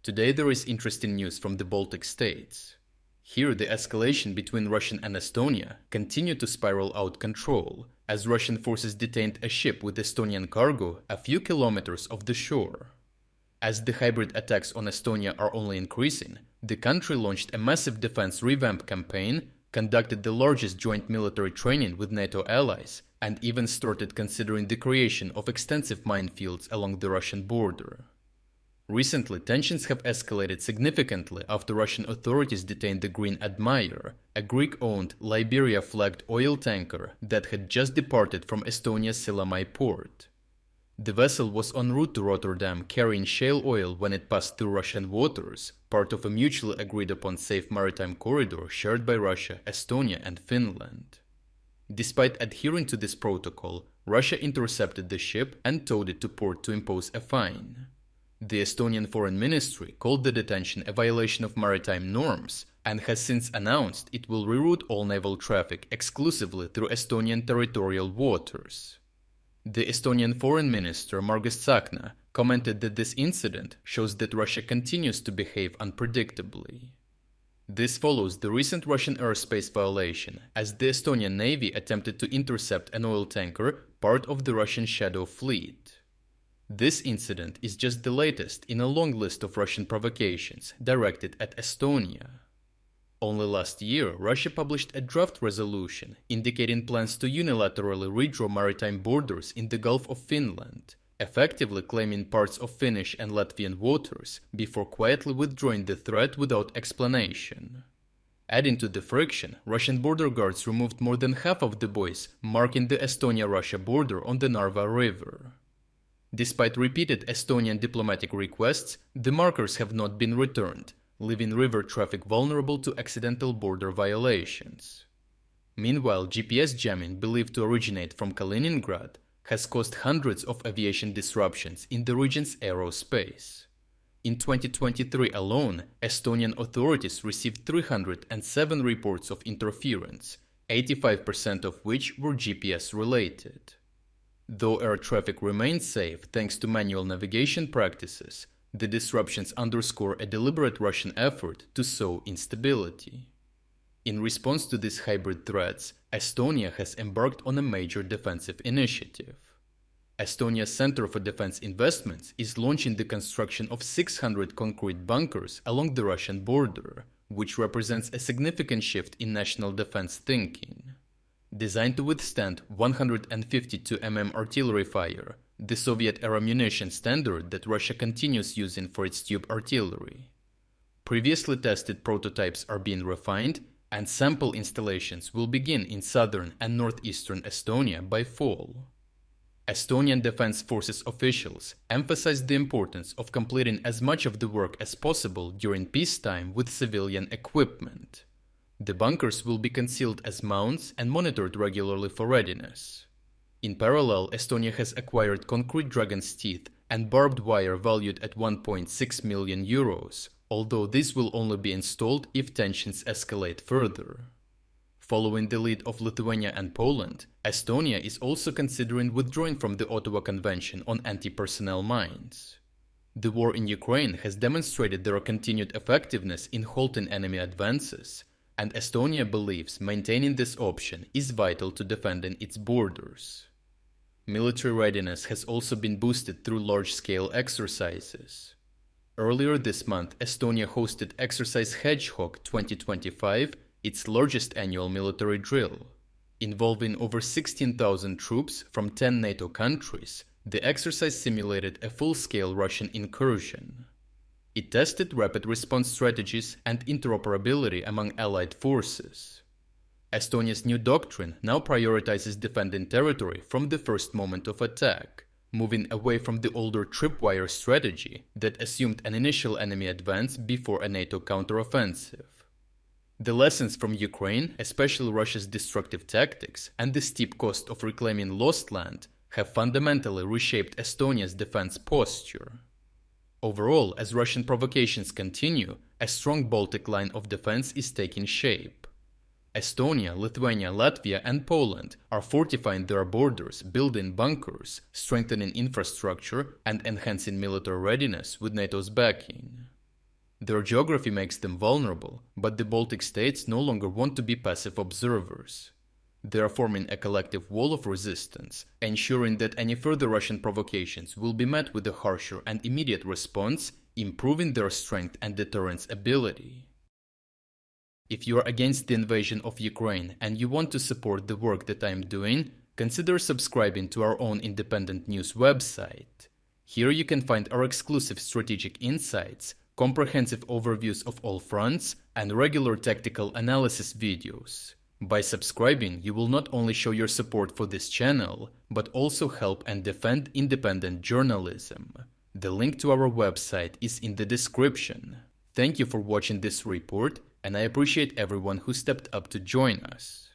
Today there is interesting news from the Baltic states. Here the escalation between Russia and Estonia continued to spiral out control, as Russian forces detained a ship with Estonian cargo a few kilometers off the shore. As the hybrid attacks on Estonia are only increasing, the country launched a massive defense revamp campaign, conducted the largest joint military training with NATO allies, and even started considering the creation of extensive minefields along the Russian border. Recently, tensions have escalated significantly after Russian authorities detained the Green Admirer, a Greek-owned Liberia-flagged oil tanker that had just departed from Estonia's Sillamae port. The vessel was en route to Rotterdam carrying shale oil when it passed through Russian waters, part of a mutually agreed-upon safe maritime corridor shared by Russia, Estonia and Finland. Despite adhering to this protocol, Russia intercepted the ship and towed it to port to impose a fine. The Estonian Foreign Ministry called the detention a violation of maritime norms and has since announced it will reroute all naval traffic exclusively through Estonian territorial waters. The Estonian Foreign Minister Margus Tsahkna commented that this incident shows that Russia continues to behave unpredictably. This follows the recent Russian airspace violation, as the Estonian Navy attempted to intercept an oil tanker, part of the Russian Shadow Fleet. This incident is just the latest in a long list of Russian provocations directed at Estonia. Only last year, Russia published a draft resolution indicating plans to unilaterally redraw maritime borders in the Gulf of Finland, effectively claiming parts of Finnish and Latvian waters before quietly withdrawing the threat without explanation. Adding to the friction, Russian border guards removed more than half of the buoys marking the Estonia-Russia border on the Narva River. Despite repeated Estonian diplomatic requests, the markers have not been returned, leaving river traffic vulnerable to accidental border violations. Meanwhile, GPS jamming, believed to originate from Kaliningrad, has caused hundreds of aviation disruptions in the region's aerospace. In 2023 alone, Estonian authorities received 307 reports of interference, 85% of which were GPS related. Though air traffic remains safe thanks to manual navigation practices, the disruptions underscore a deliberate Russian effort to sow instability. In response to these hybrid threats, Estonia has embarked on a major defensive initiative. Estonia's Center for Defense Investments is launching the construction of 600 concrete bunkers along the Russian border, which represents a significant shift in national defense thinking. Designed to withstand 152 mm artillery fire, the Soviet-era munition standard that Russia continues using for its tube artillery. Previously tested prototypes are being refined, and sample installations will begin in southern and northeastern Estonia by fall. Estonian Defense Forces officials emphasized the importance of completing as much of the work as possible during peacetime with civilian equipment. The bunkers will be concealed as mounts and monitored regularly for readiness. In parallel, Estonia has acquired concrete dragon's teeth and barbed wire valued at 1.6 million euros, although this will only be installed if tensions escalate further. Following the lead of Lithuania and Poland, Estonia is also considering withdrawing from the Ottawa Convention on Anti-Personnel Mines. The war in Ukraine has demonstrated their continued effectiveness in halting enemy advances, and Estonia believes maintaining this option is vital to defending its borders. Military readiness has also been boosted through large-scale exercises. Earlier this month, Estonia hosted Exercise Hedgehog 2025, its largest annual military drill. Involving over 16,000 troops from 10 NATO countries, the exercise simulated a full-scale Russian incursion. It tested rapid response strategies and interoperability among allied forces. Estonia's new doctrine now prioritizes defending territory from the first moment of attack, moving away from the older tripwire strategy that assumed an initial enemy advance before a NATO counteroffensive. The lessons from Ukraine, especially Russia's destructive tactics and the steep cost of reclaiming lost land, have fundamentally reshaped Estonia's defense posture. Overall, as Russian provocations continue, a strong Baltic line of defense is taking shape. Estonia, Lithuania, Latvia and Poland are fortifying their borders, building bunkers, strengthening infrastructure and enhancing military readiness with NATO's backing. Their geography makes them vulnerable, but the Baltic states no longer want to be passive observers. They are forming a collective wall of resistance, ensuring that any further Russian provocations will be met with a harsher and immediate response, improving their strength and deterrence ability. If you are against the invasion of Ukraine and you want to support the work that I am doing, consider subscribing to our own independent news website. Here you can find our exclusive strategic insights, comprehensive overviews of all fronts, and regular tactical analysis videos. By subscribing, you will not only show your support for this channel, but also help and defend independent journalism. The link to our website is in the description. Thank you for watching this report, and I appreciate everyone who stepped up to join us.